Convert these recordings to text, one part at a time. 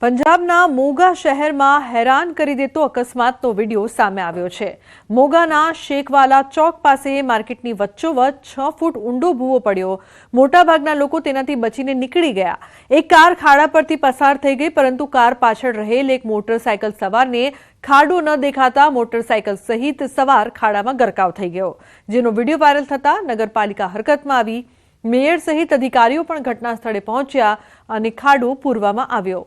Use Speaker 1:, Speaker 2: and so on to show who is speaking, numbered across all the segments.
Speaker 1: પંજાબના મોગા શહેરમાં હેરાન કરી દેતો અકસ્માતનો વિડીયો સામે આવ્યો છે। મોગાના શેખવાલા ચોક પાસે માર્કેટની વચ્ચોવચ્ચ 6 ફૂટ ઊંડો ભૂવો પડ્યો। મોટાભાગના લોકો તેનાથી બચીને નીકળી ગયા। એક કાર ખાડા પરથી પસાર થઈ ગઈ, પરંતુ કાર પાછળ રહેલ એક મોટરસાયકલ સવારને ખાડો ન દેખાતા મોટરસાયકલ સહિત સવાર ખાડામાં ગરકાવ થઈ ગયો, જેનો વિડીયો વાયરલ થતા નગરપાલિકા હરકતમાં આવી। મેયર સહિત અધિકારીઓ પણ ઘટના સ્થળે પહોંચ્યા અને ખાડો પૂરવામાં આવ્યો।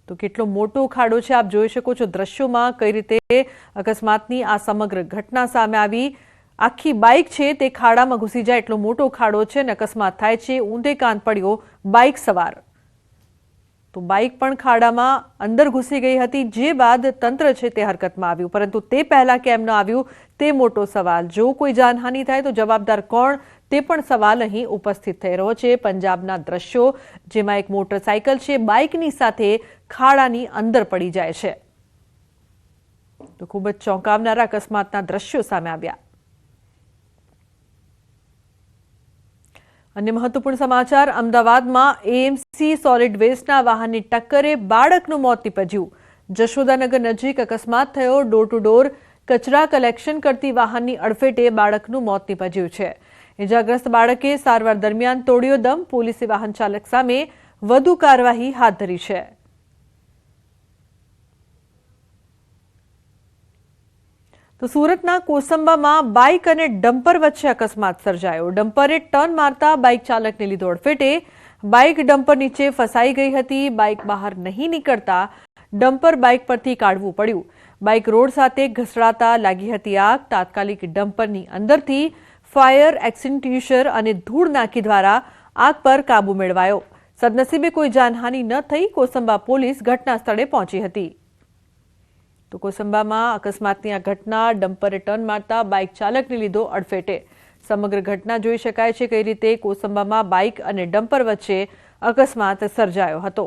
Speaker 1: तो કેટલો મોટો ખાડો છે, આપ જોઈ શકો છો દ્રશ્યોમાં કઈ રીતે અકસ્માતની આ સમગ્ર ઘટના સામે આવી। આખી બાઇક છે તે ખાડામાં ઘૂસી જાય એટલો મોટો ખાડો છે અને અકસ્માત થાય છે। ઊંધે કાન પડ્યો બાઇક સવાર, તો બાઇક પણ ખાડામાં અંદર ઘૂસી ગઈ હતી, જે બાદ તંત્ર છે તે હરકતમાં આવ્યું, પરંતુ તે પહેલા કેમ ન આવ્યું તે મોટો સવાલ। જો કોઈ જાનહાનિ થાય તો જવાબદાર કોણ, તે પણ સવાલ અહીં ઉપસ્થિત થઈ રહ્યો છે। પંજાબના દ્રશ્યો જેમાં એક મોટરસાયકલ છે બાઇકની સાથે ખાડાની અંદર પડી જાય છે, તો ખૂબ જ ચોંકાવનારા અકસ્માતના દ્રશ્યો સામે આવ્યા। अन्य महत्वपूर्ण समाचार, अमदावादમાં एएमसी सॉलिड वेस्टના વાહનની ટક્કરે બાળકનું મોત નીપજ્યું। જશોદાનગર નજીક અકસ્માત થયો। ડોર ટુ ડોર કચરા કલેક્શન કરતી વાહનની અડફેટે બાળકનું મોત નીપજ્યું છે। ઇજાગ્રસ્ત બાળકે સારવાર દરમિયાન તોડ્યો દમ। પોલીસે વાહન ચાલક સામે વધુ કાર્યવાહી હાથ ધરી છે। તો સુરતના કોસંબામાં બાઇક અને ડમ્પર વચ્ચે અકસ્માત સર્જાયો। ડમ્પરે ટર્ન મારતા બાઇક ચાલકને લીધો અડફેટે। બાઇક ડમ્પર નીચે ફસાઈ ગઈ હતી। બાઇક બહાર નહીં નીકળતા ડમ્પર બાઇક પરથી કાઢવું પડ્યું। બાઇક રોડ સાથે ઘસડાતા લાગી હતી આગ। તાત્કાલિક ડમ્પરની અંદરથી ફાયર એક્સટિંગ્યુશર અને ધૂળ નાખી દ્વારા આગ પર કાબુ મેળવાયો। સદનસીબે કોઈ જાનહાનિ ન થઈ। કોસંબા પોલીસ ઘટના સ્થળે પહોંચી હતી। તો કોસંબામાં અકસ્માતની આ ઘટના, ડમ્પરે ટર્ન મારતા બાઇક ચાલકને લીધો અડફેટે। સમગ્ર ઘટના જોઈ શકાય છે કઈ રીતે કોસંબામાં બાઇક અને ડમ્પર વચ્ચે અકસ્માત સર્જાયો હતો।